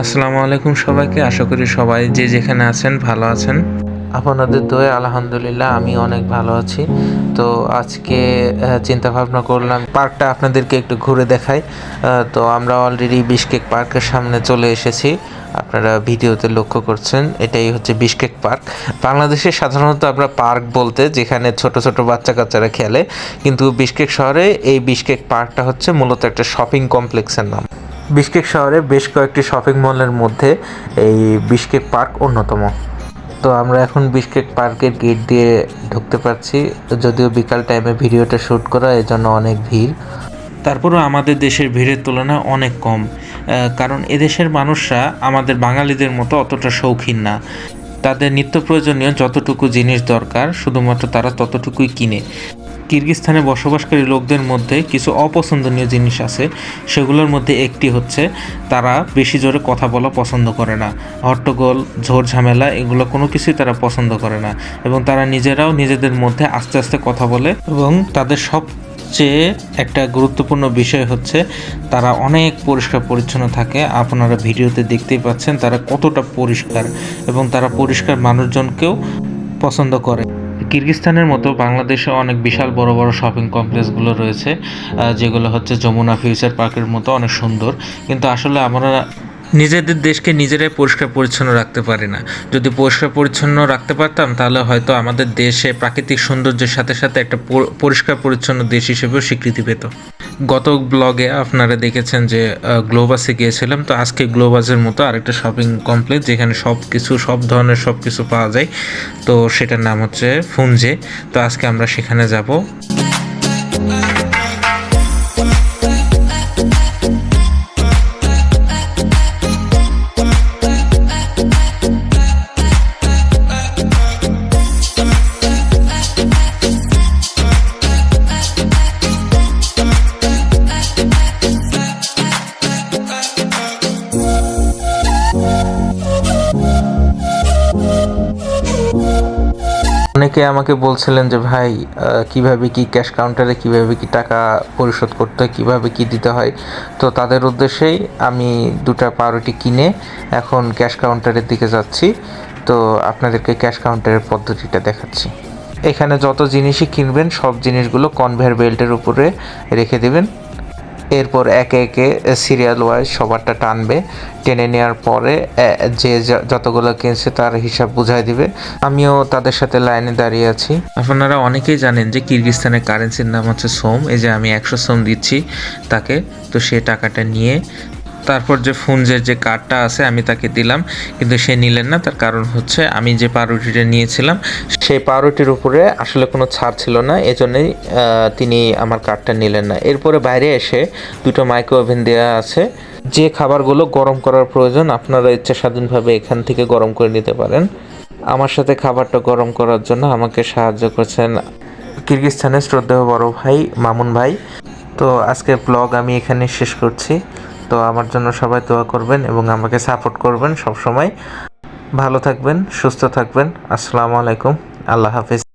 আসসালামু আলাইকুম সবাইকে। আশা করি সবাই যে যেখানে আছেন ভালো আছেন। আপনাদের দোয়ায় আলহামদুলিল্লাহ আমি অনেক ভালো আছি। তো আজকে চিন্তা ভাবনা করলাম পার্কটা আপনাদেরকে একটু ঘুরে দেখাই। তো আমরা অলরেডি বিশকেক পার্কের সামনে চলে এসেছি। আপনারা ভিডিওতে লক্ষ্য করছেন এটাই হচ্ছে বিশকেক পার্ক। বাংলাদেশে সাধারণত আমরা পার্ক বলতে যেখানে ছোট ছোট বাচ্চা কাচ্চারা খেলে, কিন্তু বিশকেক শহরে এই বিশকেক পার্কটা হচ্ছে মূলত একটা শপিং কমপ্লেক্সের নাম। বিশকেক শহরে বেশ কয়েকটি শপিং মলের মধ্যে এই বিশকেক পার্ক অন্যতম। তো আমরা এখন বিশকেক পার্কের গেট দিয়ে ঢুকতে পারছি, যদিও বিকাল টাইমে ভিডিওটা শ্যুট করা, এই জন্য অনেক ভিড়। তারপরেও আমাদের দেশের ভিড়ের তুলনায় অনেক কম, কারণ এদেশের মানুষরা আমাদের বাঙালিদের মতো অতটা শৌখিন না। তাদের নিত্য প্রয়োজনীয় যতটুকু জিনিস দরকার শুধুমাত্র তারা ততটুকুই কিনে। কিরগিজস্তানে বসবাসকারী লোকদের মধ্যে কিছু অপছন্দনীয় জিনিস আছে, সেগুলোর মধ্যে একটি হচ্ছে তারা বেশি জোরে কথা বলা পছন্দ করে না। হট্টগোল, ঝোড় ঝামেলা এগুলো কোনো কিছুই তারা পছন্দ করে না, এবং তারা নিজেরাও নিজেদের মধ্যে আস্তে আস্তে কথা বলে। এবং তাদের সবচেয়ে একটা গুরুত্বপূর্ণ বিষয় হচ্ছে তারা অনেক পরিষ্কার পরিচ্ছন্ন থাকে। আপনারা ভিডিওতে দেখতেই পাচ্ছেন তারা কতটা পরিষ্কার, এবং তারা পরিষ্কার মানুষজনকেও পছন্দ করে। কিরগিজস্তানের মতো বাংলাদেশে অনেক বিশাল বড় বড় শপিং কমপ্লেক্সগুলো রয়েছে, যেগুলো হচ্ছে যমুনা ফিউচার পার্কের মতো অনেক সুন্দর, কিন্তু আসলে আমরা নিজেদের দেশকে নিজেরাই পরিষ্কার পরিচ্ছন্ন রাখতে পারি না। যদি পরিষ্কার পরিচ্ছন্ন রাখতে পারতাম তাহলে হয়তো আমাদের দেশে প্রাকৃতিক সৌন্দর্যের সাথে সাথে একটা পরিষ্কার পরিচ্ছন্ন দেশ হিসেবেও স্বীকৃতি পেত। গত ব্লগে আপনারা দেখেছেন যে গ্লোবাসে গিয়েছিলাম, তো আজকে গ্লোবাসের মতো আরেকটা শপিং কমপ্লেক্স যেখানে সব ধরনের সব কিছু পাওয়া যায়, তো সেটার নাম হচ্ছে ফুনজে। তো আজকে আমরা সেখানে যাব। অনেকে আমাকে বলছিলেন যে ভাই কিভাবে কি ক্যাশ কাউন্টারে কিভাবে কি টাকা পরিশোধ করতে হয়, কীভাবে কি দিতে হয়। তো তাদের উদ্দেশ্যেই আমি দুটা পাউরুটি কিনে এখন ক্যাশ কাউন্টারের দিকে যাচ্ছি। তো আপনাদেরকে ক্যাশ কাউন্টারের পদ্ধতিটা দেখাচ্ছি। এখানে যত জিনিসই কিনবেন সব জিনিসগুলো কনভেয়ার বেল্টের উপরে রেখে দেবেন। এরপর একে একে সিরিয়াল ওয়াইজ সবারটা টানবে। টেনে নেওয়ার পরে যে যতগুলো কিনছে তার হিসাব বুঝাই দিবে। আমিও তাদের সাথে লাইনে দাঁড়িয়ে আছি। আপনারা অনেকেই জানেন যে কিরগিজস্তানের কারেন্সির নাম হচ্ছে সোম। এই যে আমি 100 সোম দিচ্ছি তাকে, তো সে টাকাটা নিয়ে তারপর যে ফুনজের যে কার্ডটা আছে আমি তাকে দিলাম, কিন্তু সে নিলেন না। তার কারণ হচ্ছে আমি যে পাউরুটিটা নিয়েছিলাম সেই পাউরুটির উপরে আসলে কোনো ছাড় ছিল না, এজন্যই তিনি আমার কার্ডটা নিলেন না। এরপরে বাইরে এসে দুটো মাইক্রো ওভেন দেওয়া আছে। যে খাবারগুলো গরম করার প্রয়োজন আপনারা ইচ্ছা স্বাধীনভাবে এখান থেকে গরম করে নিতে পারেন। আমার সাথে খাবারটা গরম করার জন্য আমাকে সাহায্য করছেন কিরগিজস্তানের শ্রদ্ধেয় বড় ভাই মামুন ভাই। তো আজকের ব্লগ আমি এখানে শেষ করছি। তো আমার জন্য সবাই দোয়া করবেন এবং আমাকে সাপোর্ট করবেন সব সময়। ভালো থাকবেন, সুস্থ থাকবেন। আসসালামু আলাইকুম, আল্লাহ হাফেজ।